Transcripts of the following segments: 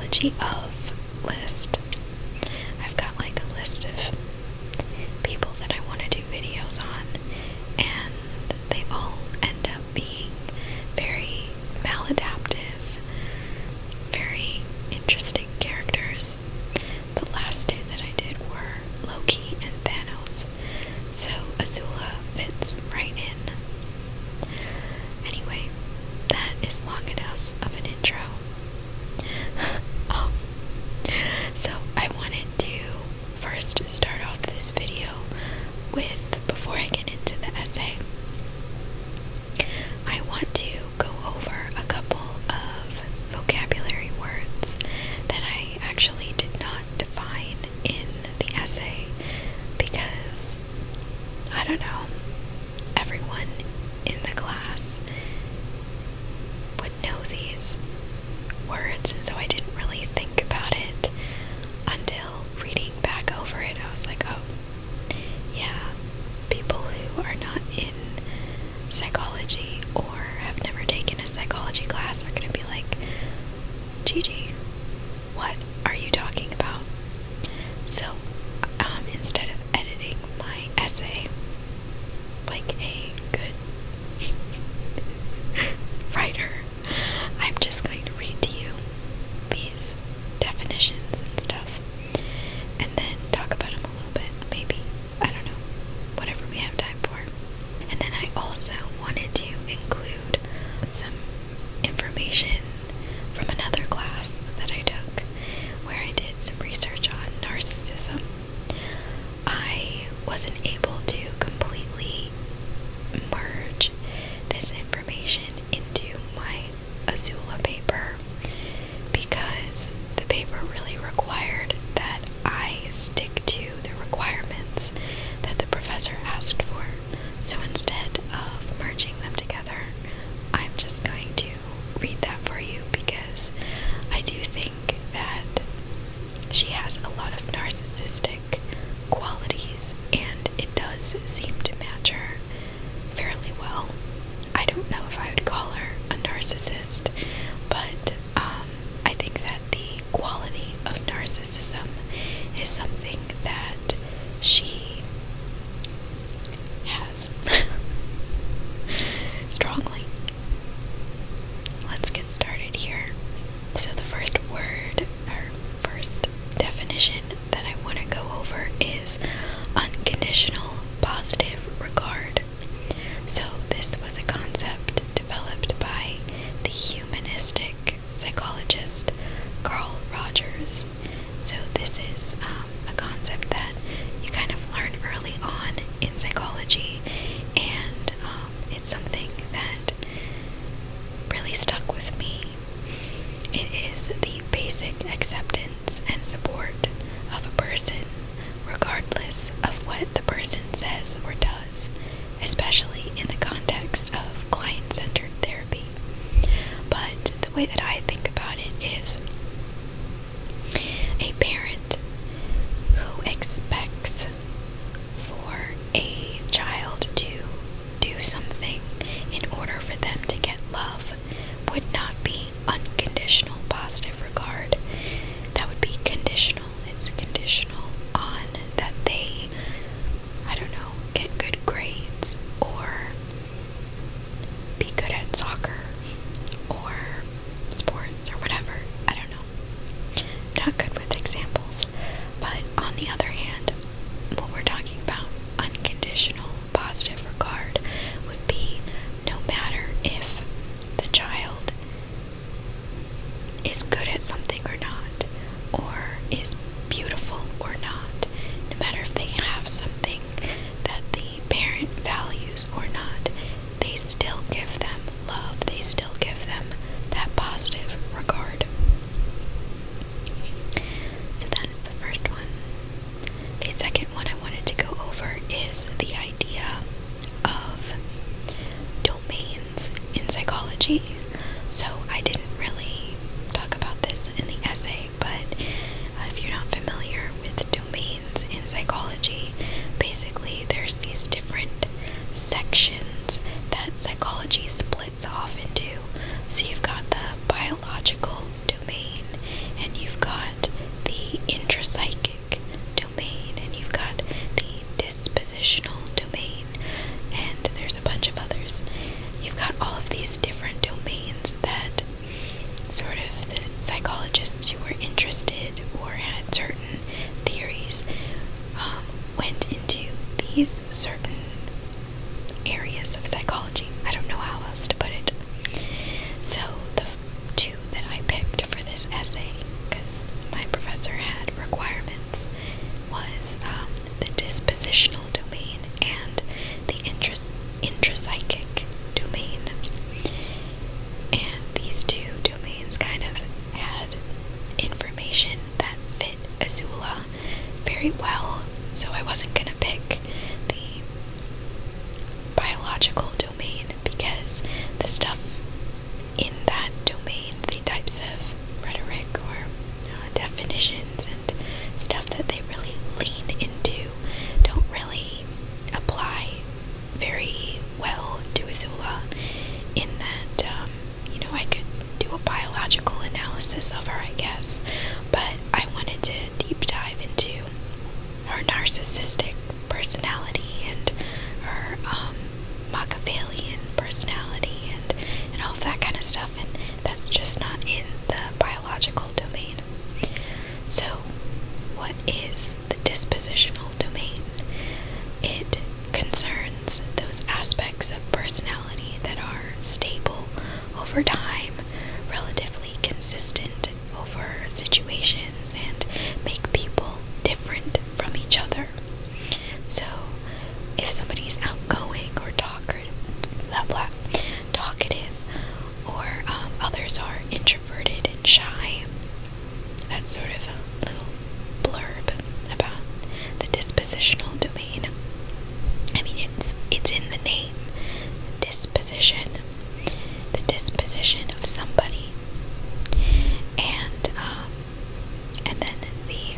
psychology of list. I've got like a list of people that I want to do videos on, and they all end up being very maladaptive, very interesting characters. The last two that I did were Loki and Thanos, so Azula fits right in. Anyway, that is long enough of an intro. So I wanted to first start off this video with, before I get into the essay, I want to go over a couple of vocabulary words that I actually did not define in the essay, because, I don't know, everyone in the class would know these words, and so I didn't really think about it until reading back over it. I was like, oh, yeah, people who are not in psychology or have never taken a psychology class are going to be like, Gigi, what are you talking about? So, instead of editing my essay like a good writer, I'm just going to read to you these definitions and stuff, and then talk about them a little bit, maybe, I don't know, whatever we have time for. And then I also wanted to include some information from another class that I took, where I did some research on narcissism. I wasn't able to completely merge this information into my Azula paper, because the paper really required that I stick to the requirements that the professor asked for. So instead of merging them together, I'm just going to read that for you, because I do think that she has a lot of narcissistic qualities, and it does seem to match her fairly well. I don't know if I would call her a narcissist, but I think that the quality of narcissism is something that she has strongly. Let's get started here. So the first word, or first definition that I want to go over is unconditional positive regard. So this was a concept developed by the humanistic psychologist Carl Rogers. So this is a concept that you kind of learn early on in psychology, and it's something that really stuck with me. It is the basic acceptance and support of a person, regardless of what the person says or does, especially in the context of client-centered therapy. But the way that I think about it is a parent who expects for a child to do something in order for them to get love would not be unconditional positive regard. That would be conditional. It's conditional on that they, I don't know, get good grades, or be good at soccer or sports. narcissists who were interested or had certain theories went into these certain areas of psychology. I don't know how else to put it. So the two that I picked for this essay, because my professor had requirements, was the dispositional domain and the intrapsychic domain. And these two domains kind of had information that fit Azula very well, so I wasn't gonna pick the biological domain because the stuff in that domain, the types of rhetoric or definitions and stuff that they really lean into, don't really apply very well to Azula, in that, I could do a biological analysis of her, I guess, but I wanted to deep dive into her narcissistic personality and her Machiavellian personality and all of that kind of stuff, and that's just not in the biological domain. So, what is the dispositional domain? It concerns those aspects of personality that are stable over time, relatively consistent over situations, and make people different from each other. So, if somebody's outgoing or talkative, or others are introverted and shy, that's sort of a little blurb about the dispositional domain. I mean, it's in the name, disposition, the disposition of somebody, and then the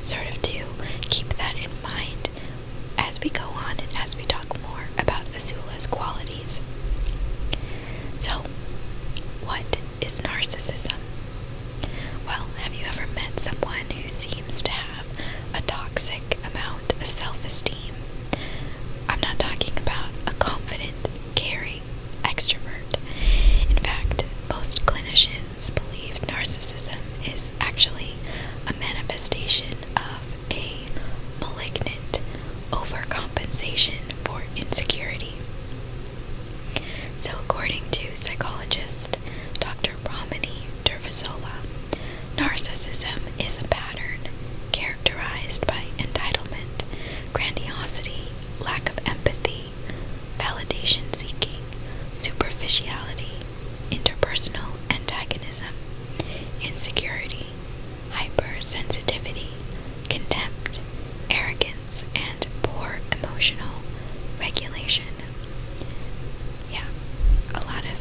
sort of to keep that in mind as we go on and as we talk more about Azula's qualities. So, what is narcissism? Well, have you ever met someone who seems to have a toxic amount of self-esteem? I'm not talking about a confident, caring extrovert. In fact, most clinicians believe narcissism is actually a manifestation of a malignant overcompensation for insecurity. So according to psychologist Dr. Narcissism is a pattern characterized by entitlement, grandiosity, lack of empathy, validation seeking, superficiality, interpersonal antagonism, insecurity, hypersensitivity, contempt, arrogance, and poor emotional regulation. Yeah, a lot of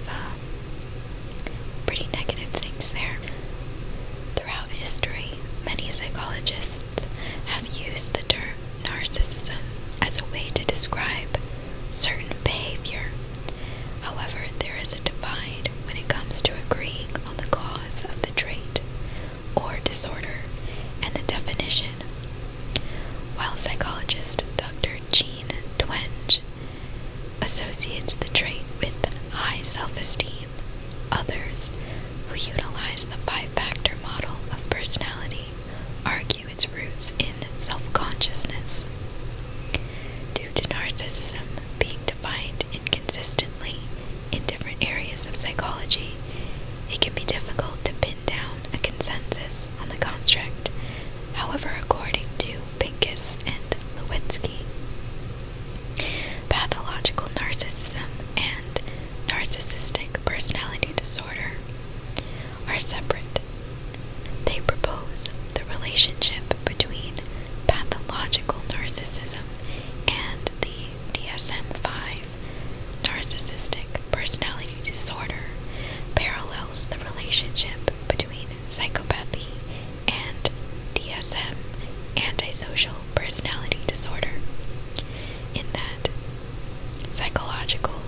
pretty negative things there. Throughout history, many psychologists have used the term narcissism as a way to describe certain behavior. However, there is a divide when it comes to agreeing on the cause of the trait or disorder and the definition. While psychologist Dr. Jean Twenge associates the trait with high self-esteem, others who utilize the 5-factor model of personality argue its roots in self-consciousness. Due to narcissism being defined inconsistently in different areas of psychology, it can be difficult to pin down a consensus on the construct. However, according to Pincus and Lewinsky, pathological narcissism and narcissistic personality disorder are separate. They propose the relationship between pathological narcissism and the DSM-5 narcissistic personality disorder parallels the relationship between psychopathy and DSM antisocial personality disorder, in that psychological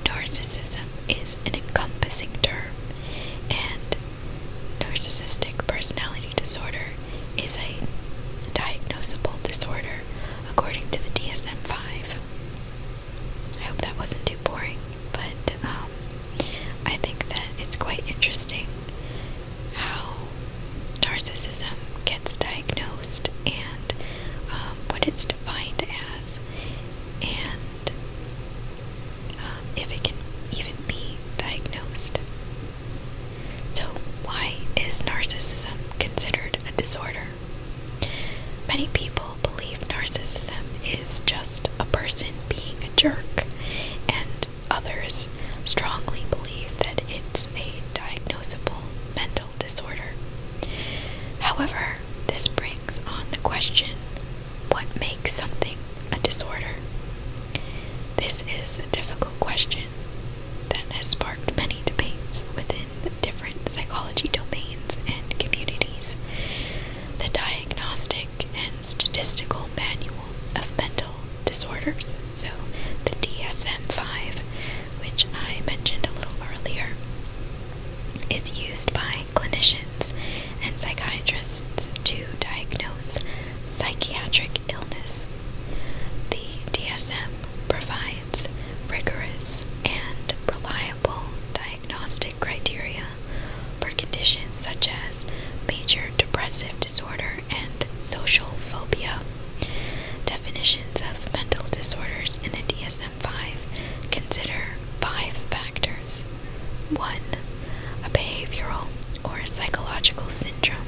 narcissism is an encompassing term, and narcissistic personality disorder is a diagnosable disorder according to the DSM-5. I hope that wasn't too boring, but I think that it's quite interesting how narcissism gets diagnosed and what it's defined as, and if it can even be diagnosed. So, why is narcissism considered a disorder? Many people believe narcissism is just a person being a jerk, and others strongly believe that it's a diagnosable mental disorder. However, this brings on the question, what makes something a disorder? This is a difficult question that has sparked many debates within different psychology domains and communities. The Diagnostic and Statistical Manual of Mental Disorders, so the DSM-5, which I mentioned a little earlier, is used by clinicians and psychiatrists to diagnose psychiatric illness. The DSM provides rigorous and reliable diagnostic criteria for conditions such as major depressive disorder and social phobia. Definitions of mental disorders in the DSM-5 consider 5 factors. 1. A behavioral or psychological syndrome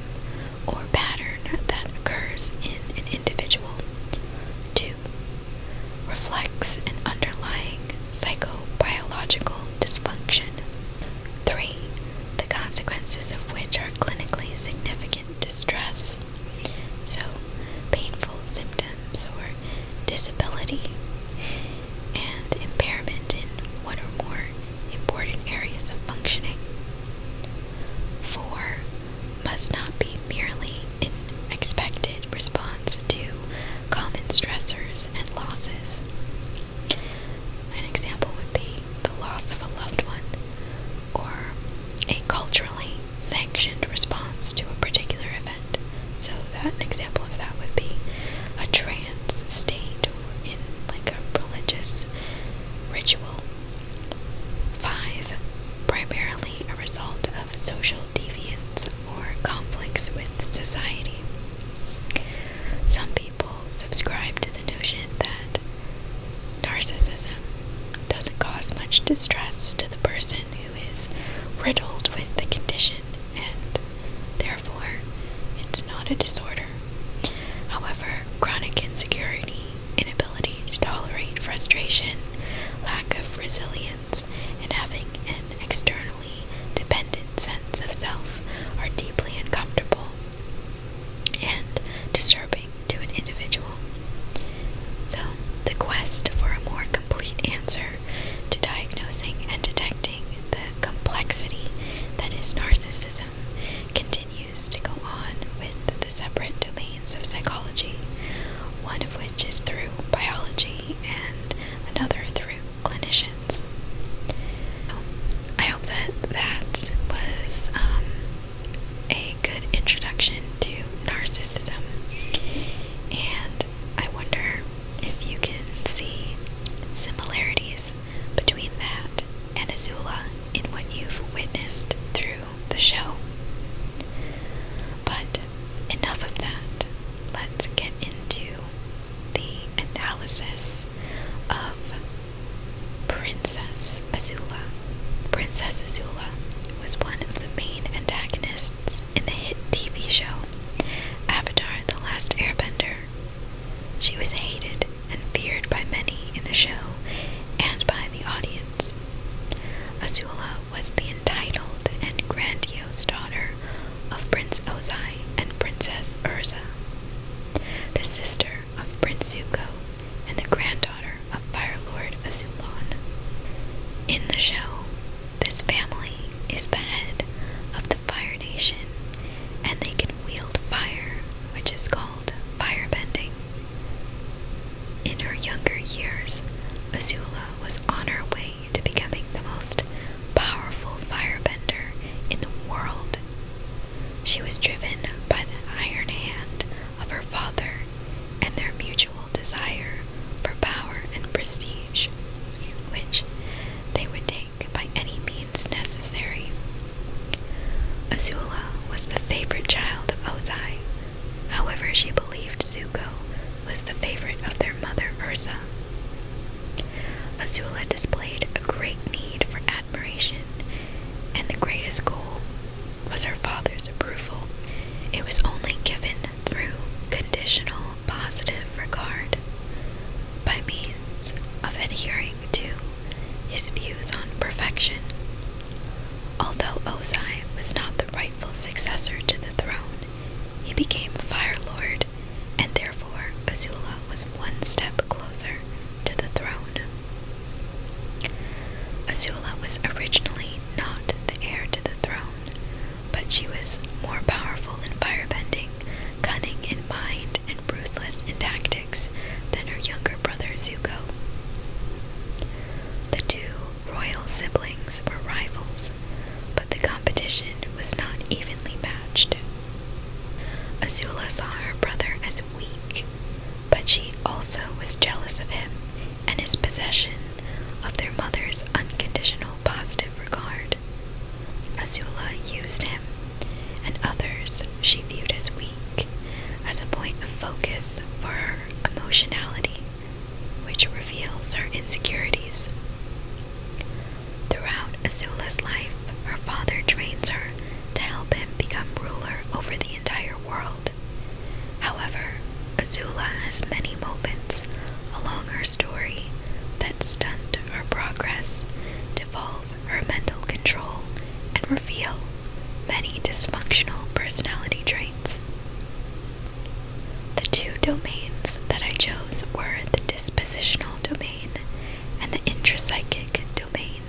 or pattern that occurs in an individual. 2. Reflects an underlying psychobiological dysfunction. 3. The consequences of which are clinically significant distress. So, failures and losses. An example would be the loss of a loved one, or a culturally sanctioned response to a particular event. So that an example of that would be a trance state in like a religious ritual. 5, primarily a result of social deviance or conflicts with society. Some people subscribe to the notion that narcissism doesn't cause much distress to the person who is riddled with the condition, and therefore it's not a disorder. However, chronic insecurity, inability to tolerate frustration, lack of resilience, and having an externally dependent sense of self are deeply uncomfortable and disturbing to an individual. So, the quest for a more complete answer to diagnosing and detecting the complexity that is narcissism continues to go on with the separate domains of psychology, one of which is through biology and another through clinicians. I hope that was a good introduction to narcissism, and I wonder if you can see similarities between that and Azula in what you've witnessed through the show. But enough of that. Let's get into the analysis of Princess Azula. Princess Azula was one of the main antagonists in the hit TV show Avatarthelastairbender. She was hated and feared by many in the show and by the audience. Azula was the entitled and grandiose daughter of Prince Ozai and Princess Urza, the sister of Prince Zuko and the granddaughter of Fire Lord Azulan. In the show, this family is the head of the Fire Nation, and they can wield fire, which is called firebending. In her younger years, Azula was on her way to becoming the most powerful firebender in the world. She was driven by the iron hand of her father and their mutual desire for power and prestige, which they would take by any means necessary. Azula was the favorite child of Ozai. However, she believed Zuko was the favorite of their mother Urza. Azula displayed a great need for admiration, and the greatest goal was her father's approval. It was only given through conditional positive regard, by means of adhering to his views on perfection. Although Ozai was not the rightful successor to the throne, he became Fire Lord, and therefore Azula was one step closer to the throne. Azula was originally not the heir to the throne, but she was more powerful in firebending, cunning in mind, and ruthless in tactics than her younger brother Zuko. The two royal siblings were rivals, but the competition was not evenly matched. Azula saw her brother as weak, but she also was jealous of him and his possession of their mother's unconditional positive regard. Azula used him and others she viewed as weak as a point of focus for her emotionality, which reveals her insecurities. Throughout Azula's life, her father trains her to help him become ruler over the entire world. However, Azula has many moments along her story that stunt her progress, devolve her mental control, and reveal many dysfunctional personality traits. The two domains that I chose were the dispositional domain and the intrapsychic domain,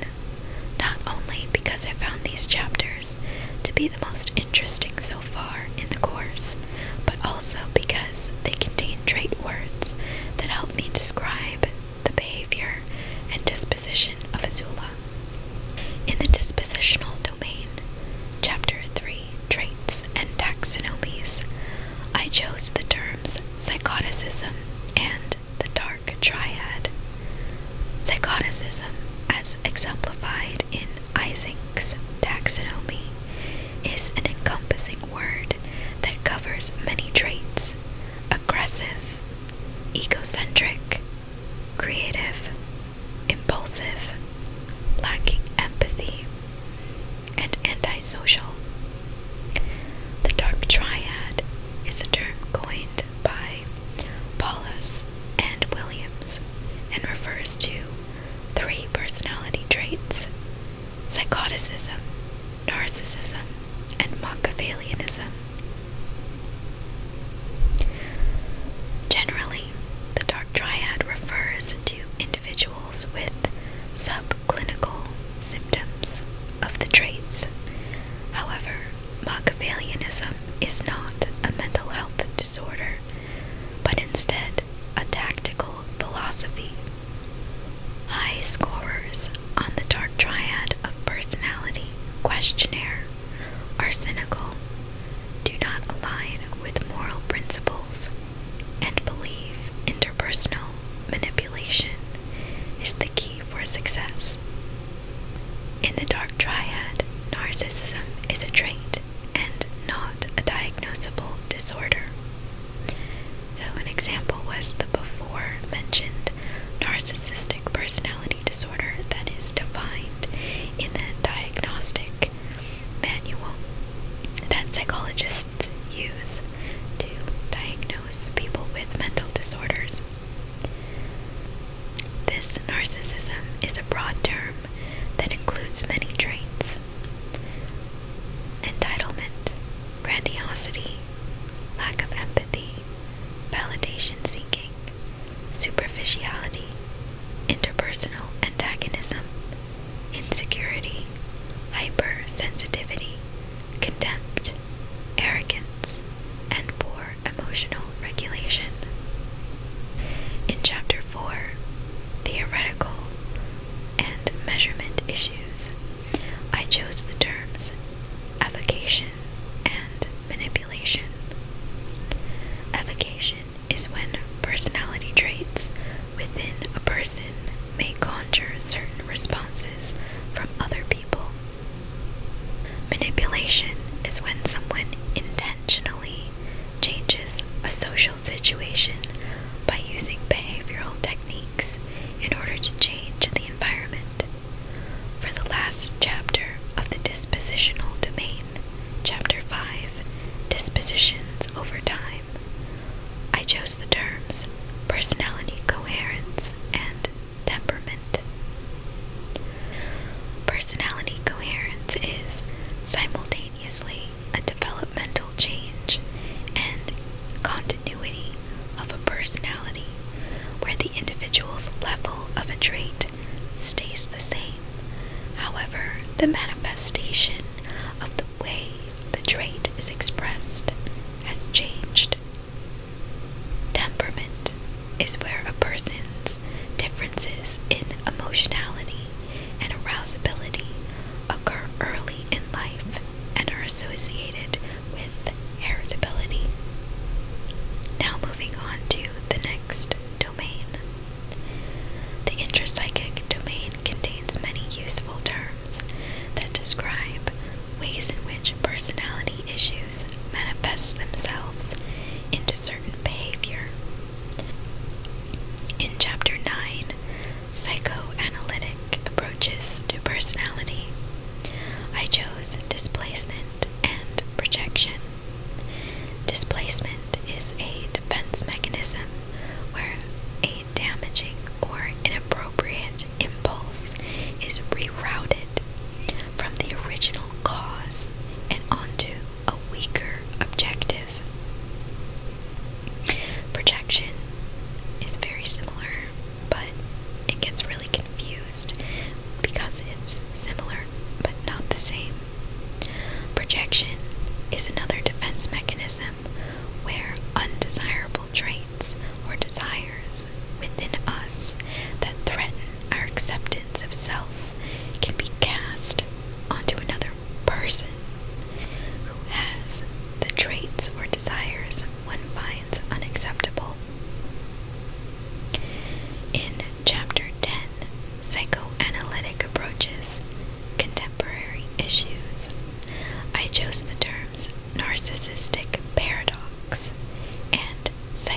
not only because I found these chapters to be the most interesting so far in the course, but also because they contain trait words that help me terms psychoticism and the dark triad. Psychoticism, as exemplified in Isaac's taxonomy, is an encompassing word that covers many traits: aggressive, egocentric, creative, impulsive, lacking empathy, and antisocial. The dark triad is a term coined by Paulus and Williams and refers to 3 personality traits: psychoticism, narcissism, and Machiavellianism. Generally, the dark triad refers to individuals with subclinical symptoms of the traits. However, Machiavellianism is not a mental health disorder, but instead a tactical philosophy. High scorers on the dark triad of personality questionnaire are cynical, do not align with moral principles, and believe interpersonal manipulation is the key for success. In the dark triad, narcissism is a trait and not a diagnosable disorder. So an example was the before mentioned narcissistic personality disorder that is defined in the diagnostic manual that psychologists use to diagnose people with mental disorders. This narcissism is a broad term that includes many traits: entitlement, grandiosity, lack of empathy, validation seeking, superficiality, interpersonal antagonism, insecurity, hypersensitivity, contempt, arrogance, and poor emotional regulation. In Chapter 4, Theoretical and Measurement Issues, I chose the terms avocation and manipulation. Avocation is when personality traits within a person may conjure certain responses from other people. Manipulation is when someone intentionally changes a social situation by using behavioral techniques in order to change the environment. For the last chapter of the dispositional domain, Chapter 5, Dispositions over Time, I chose the terms personality coherence and temperament. Personality coherence is simultaneously a developmental change and continuity of a personality, where the individual's level of a trait stays the same. However, the manifestation of the way the trait is expressed has changed. Temperament is where a person's differences in emotionality and arousability occur early in life and are associated with heritability. Now moving on to the next domain. The intrapsychic domain contains many useful terms that describe ways in which personality issues manifest themselves into certain behavior. In Chapter 9, Psychoanalytic Approaches to Personality, I chose displacement and projection. Displacement is a defense mechanism where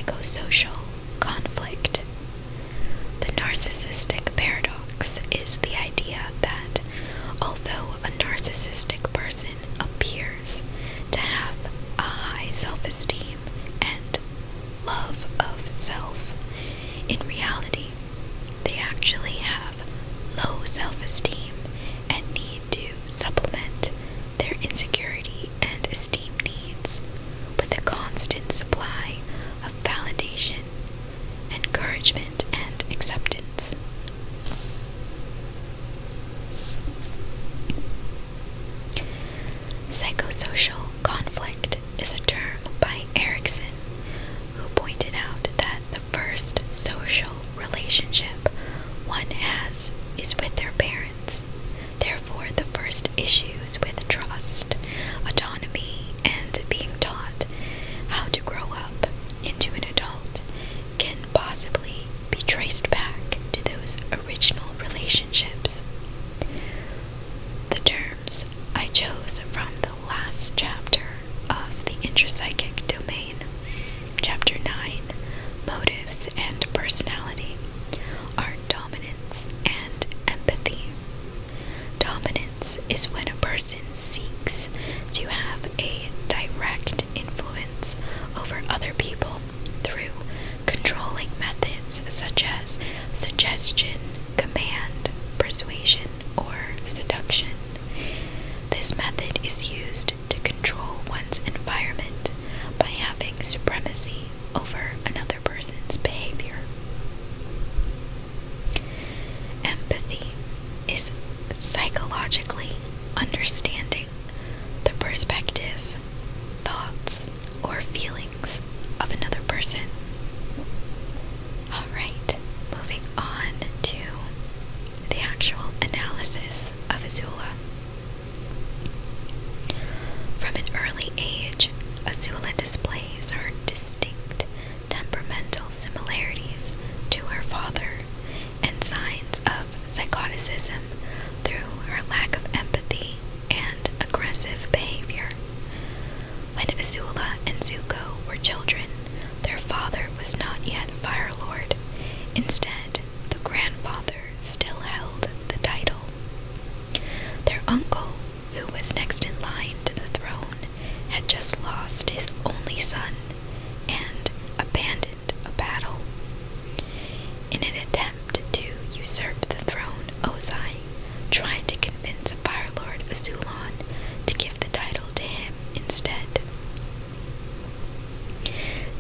psychosocial conflict. The narcissistic paradox is the idea that although a narcissistic person appears to have a high self-esteem and love of self, in reality, they actually have low self-esteem and need to supplement their insecurity and esteem needs with a constant supply of validation, encouragement, and acceptance. Psychosocial conflict is a term by Erikson, who pointed out that the first social relationship one has is with their parents. Therefore, the first issues with trust, autonomy, and being taught how to grow up into an adult can possibly be traced back to those original relationships. The terms I chose from the last chapter of the Intrapsychic Domain, Chapter 9, Motives and Personality, are dominance and empathy. Dominance is when a person seeks to have a direct influence over other people through controlling methods such as suggestion, command, persuasion, or seduction. This method is used to control one's environment by having supremacy over another person's behavior. Empathy is psychologically understanding the perspective, thoughts, or feelings of another person. Alright, moving on to the actual analysis of Azula. From an early age, Azula displays her distinct temperamental similarities to her father and signs of psychoticism through her lack of empathy and aggressive behavior. When Azula and Zuko were children, their father was not yet Fire Lord. Instead, the grandfather still held the title. Their uncle, who was next in line to the throne, had just lost his only son and abandoned a battle. In an attempt to usurp the throne, Ozai tried to convince Fire Lord Azulon to give the title to him instead.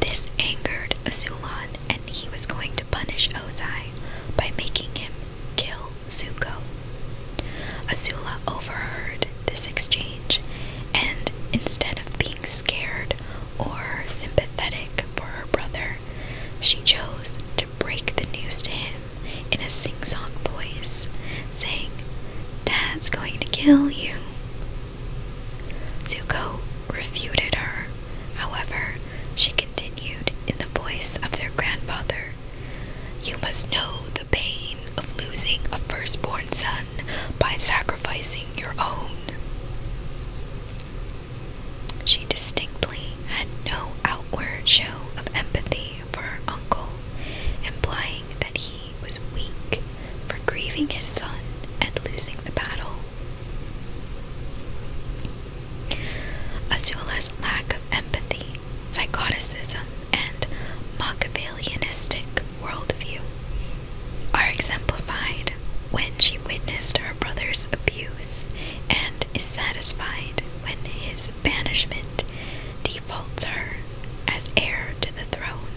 This angered Azulon, and he was going to punish Ozai by making him kill Zuko. Azula overheard this exchange, and instead of being scared or sympathetic for her brother, she chose to break the news to him in a sing-song voice, saying, "Dad's going to kill you." Zuko refuted her. However, she continued in the voice of their grandfather, "You must know the pain of losing a firstborn son by sacrificing your own." She distinctly had no outward show of empathy for her uncle, implying that he was weak for grieving his son and losing the battle. Azula's lack of empathy, psychoticism, and Machiavellianistic worldview are exemplified when she witnessed her brother's abuse and is satisfied when his banishment defaults her as heir to the throne.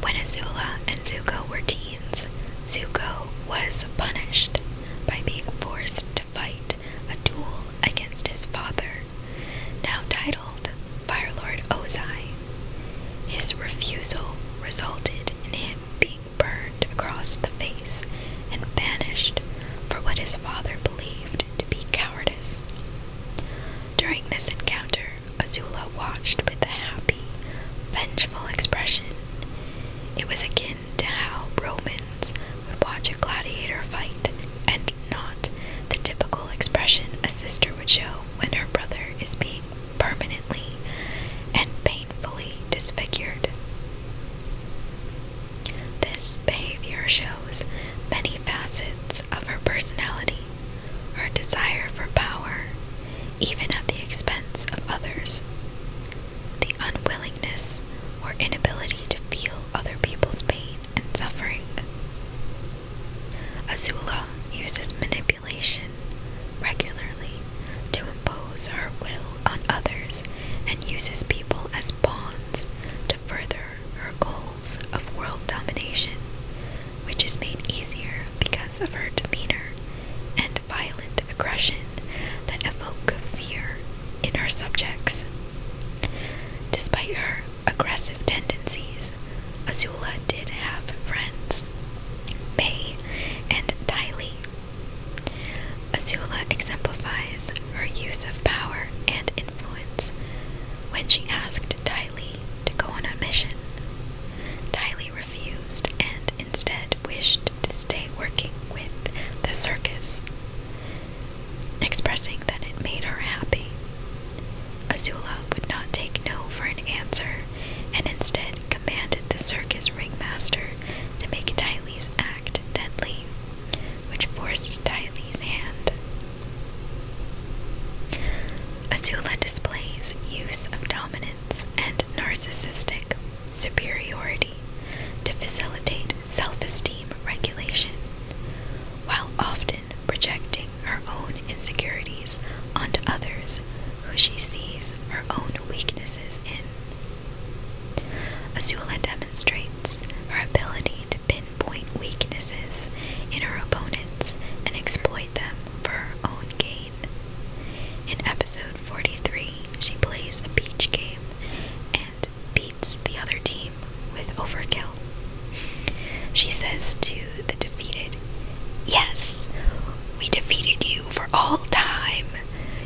When Azula and Zuko were teens, Zuko was punished by being forced to fight a duel against his father, now titled Fire Lord Ozai. His refusal resulted in him being burned across the face and banished for what his father believed to be cowardice. During this encounter, Azula watched with a happy, vengeful expression. It was akin to how Romans would watch a gladiator fight despite her aggressive tendencies, Azula did have friends, May and Tylee. Azula exemplifies her use of power and influence when she asked Tylee to go on a mission. Tylee refused and instead wished to stay working with the circus, expressing that it made her happy. Azula would not take no for an answer and instead commanded the circus ringmaster to make Tylee's act deadly, which forced Tylee's hand. Azula displays use of dominance and narcissistic superiority to facilitate self-esteem regulation, while often projecting her own insecurities onto others who she sees her own weaknesses in. Azula demonstrates her ability to pinpoint weaknesses in her opponents and exploit them for her own gain. In episode 43, she plays a beach game and beats the other team with overkill. She says to the defeated, "Yes, we defeated you for all time.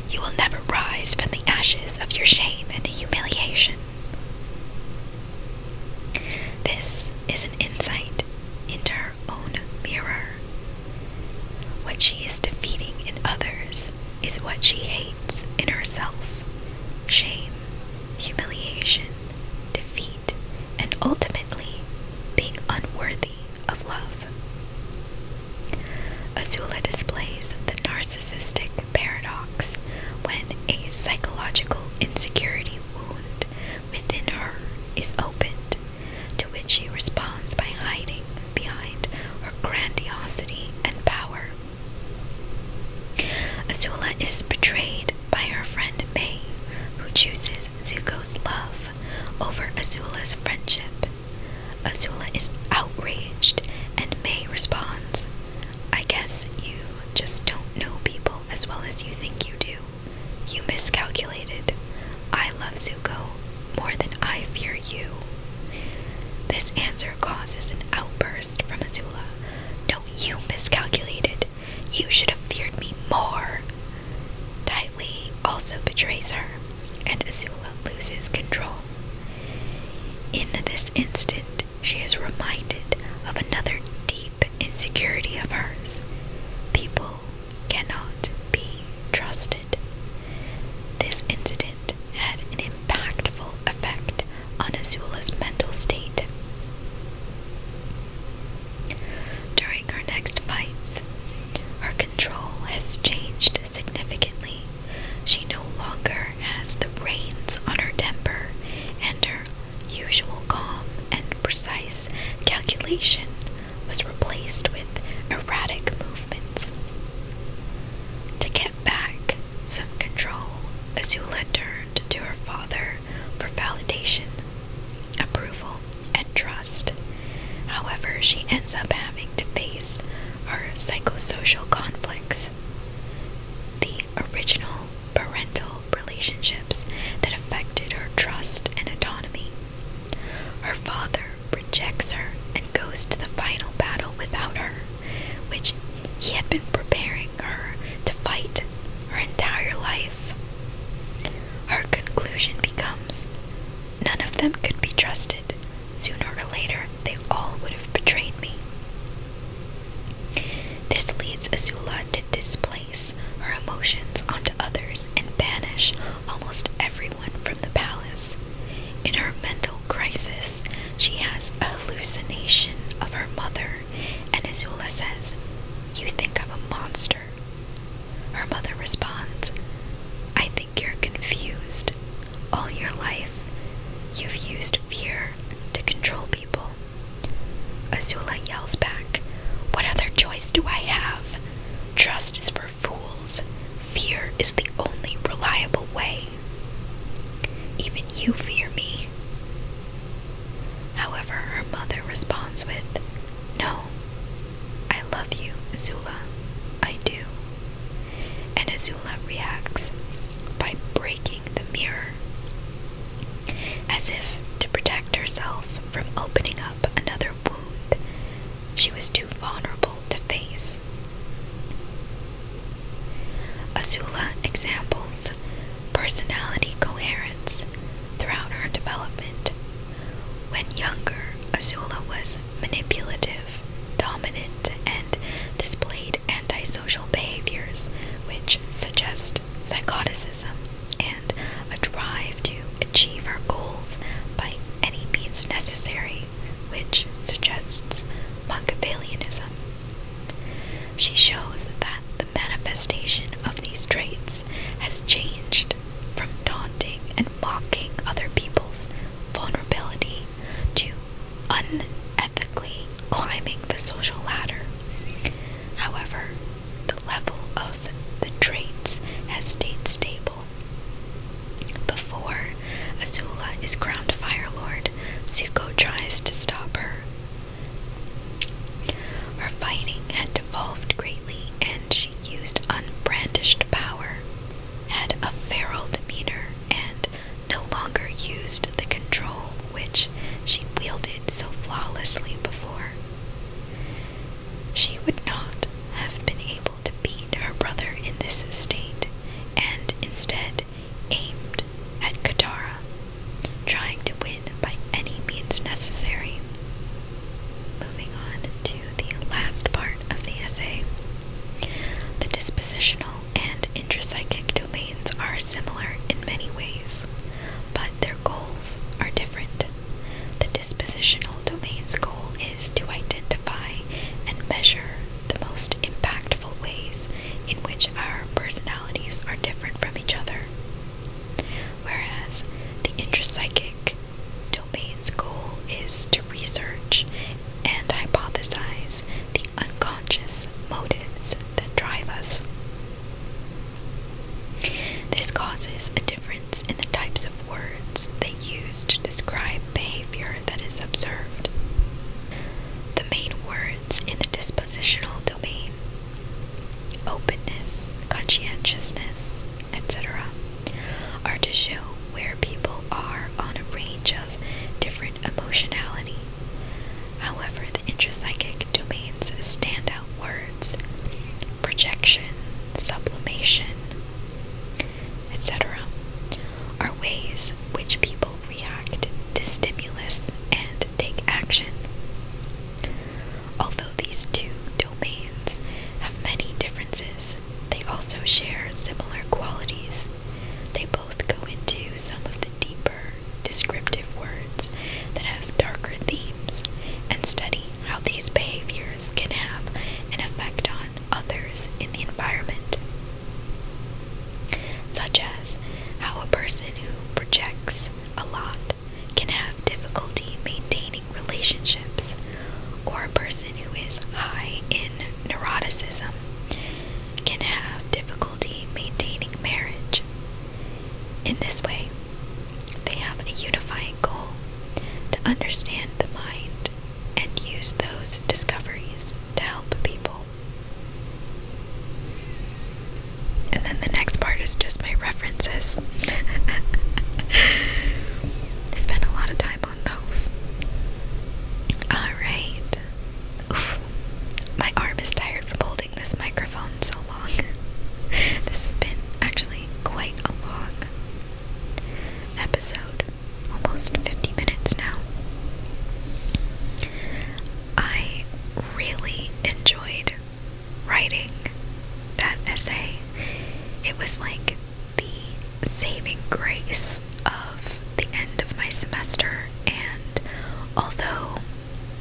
You will never rise from the ashes of your shame and humiliation." This is an insight into her own mirror. What she is defeating in others is what she hates in herself: shame, humiliation, defeat, and ultimately being unworthy of love. Azula displays the narcissistic paradox when a psychological insecurity wound within her is opened, to which she responds by hiding behind her grandiosity and power. Azula is betrayed by her friend May, who chooses Zuko's love over Azula's friendship. Azula is outraged, and May responds, "I guess you just don't know people as well as you think you do. You miscalculated. I love Zuko more than I fear you." This answer causes an outburst from Azula. "No, you miscalculated. You should have feared me more." Tylee also betrays her, and Azula loses control. In this instant, she is reminded of another deep insecurity of hers. People cannot be trusted. This incident had an impactful effect on Azula's mental state. During her next fights, her control has changed significantly. She no longer has the reins on her temper, and her usual calm and precise calculation was replaced with erratic movements. To get back some control, Azula turned to her father for validation, approval, and trust. However, she ends up having to face her psychosocial conflicts, the original parental relationships that affected her trust and autonomy. Her father rejects her and goes to the final battle without her, which he had been preparing her to fight her entire life. Her conclusion becomes, none of them could be trusted. Sooner or later, they all would have betrayed me. This leads Azula to displace her emotions onto others and banish almost everyone from the palace. In her mental crisis, she has a hallucination of her mother, and Azula says, "You think I'm a monster." Her mother responds, "I think you're confused. All your life, you've used as if to protect herself from opening up another wound she was too vulnerable to face. Azula examples personality coherence throughout her development. When younger, Azula was manipulative, dominant, and displayed antisocial behaviors which suggest psychoticism and a drive to achieve her goals by any means necessary, which suggests Machiavellianism. She shows that the manifestation of these traits has changed from taunting and mocking other people's vulnerability to unethically climbing the social ladder. However, the level of the traits has stayed stable. Before Azula is crowned Fire Lord, Zuko tries to stop her. Her fighting had devolved greatly, and she used unbrandished power, had a feral demeanor, and no longer used the control which she wielded so flawlessly before. She would not have been able to beat her brother in this state, and instead aimed at Katara, trying to win by any means necessary. Moving on to the last part of the essay. The dispositional and intrapsychic domains are similar in many ways, but their goals are different. The dispositional domain's goal is to identify and measure the most impactful ways in which our personalities are different from each other, whereas the intrapsychic domain's goal is to research and hypothesize the unconscious motives that drive us. This causes a difference in the types of words they use to describe behavior that is observed. The main words in the dispositional domain, openness, conscientiousness, etc., are to show where people are on a range of different emotionality. However, the intrapsychic domain's standout words, projection, sublimation, etc., are ways which people react to stimulus and take action. Although these two domains have many differences, they also share similar qualities. They both go into some of the deeper, descriptive words that have darker themes and study how these behaviors can have an effect on others in the environment, such as how a person who projects a lot can have difficulty maintaining relationships, or a person who is high in neuroticism can have difficulty maintaining marriage. In this way, they have a unifying goal to understand the mind and use those discoveries to help people. And then the next part is just my references. I spent a lot of time on those. Alright. Oof. My arm is tired from holding this microphone so long. This has been actually quite a long episode. Almost 50 minutes now. I really enjoyed writing that essay. It was like the saving grace of the end of my semester, and although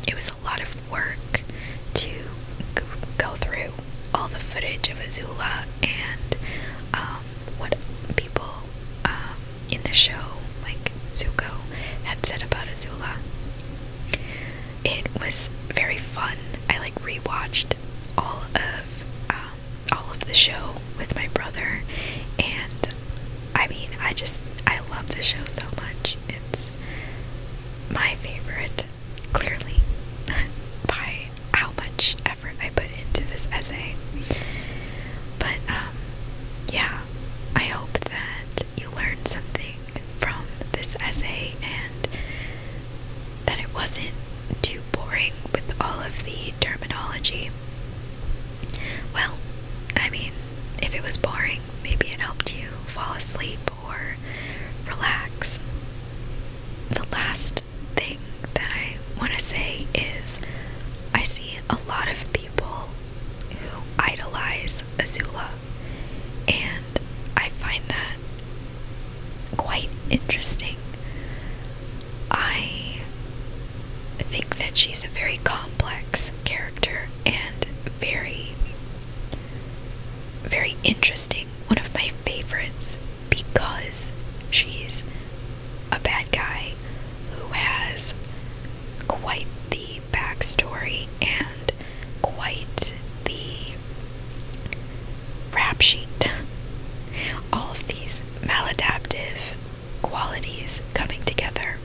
it was a lot of work to go through all the footage of Azula and what people in the show, like Zuko, had said about Azula, it was very fun. I rewatched all of the show with my brother, and I love the show so much. It's my favorite, clearly, by how much effort I put into this essay. But yeah, I hope that you learned something from this essay, and trilogy. Well, I mean, if it was boring, maybe it helped you fall asleep or relax. The last thing that I want to say is I see a lot of people who idolize Azula, and I find that quite interesting. I think that she's a very complex character and very, very interesting. One of my favorites because she's a bad guy who has quite the backstory and quite the rap sheet. All of these maladaptive qualities coming together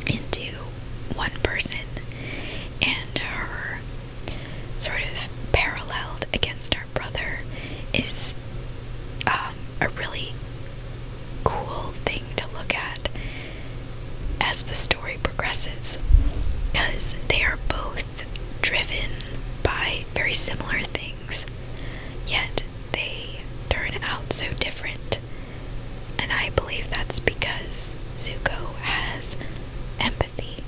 into one person, and her sort of paralleled against her brother is a really cool thing to look at as the story progresses, because they are both driven by very similar things, yet they turn out so different. And I believe that's because Zuko has empathy,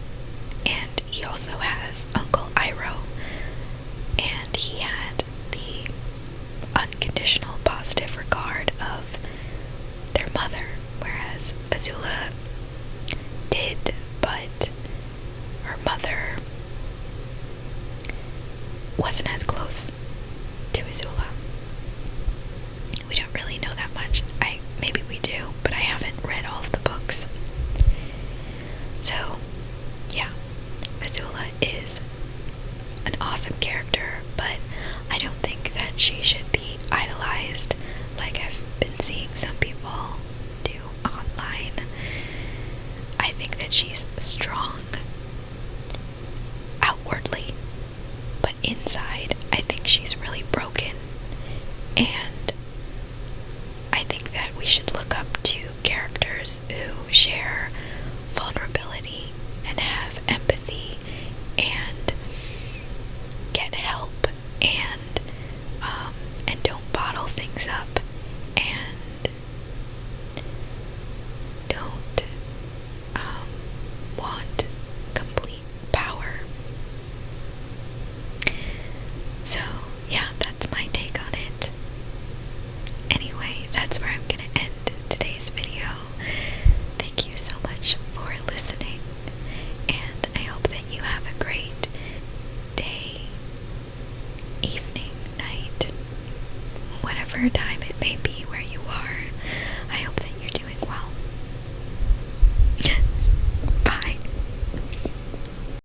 and he also has Uncle Iroh, and he had the unconditional positive regard of their mother, whereas Azula did, but her mother wasn't as close to Azula. We don't really know that much. Maybe we do, but I haven't read all of the books. So, yeah, Azula is an awesome character, but I don't think that she should be idolized like I've been seeing some people do online. I think that she's strong outwardly, but inside I think she's really broken, and I think that we should look up to characters who share vulnerability and have empathy and get help and don't bottle things up and don't want complete power. So, yeah, that's my take on it. Anyway, that's where I'm gonna end today's video. Thank you so much for listening, and I hope that you have a great day, evening, night, whatever time it may be where you are.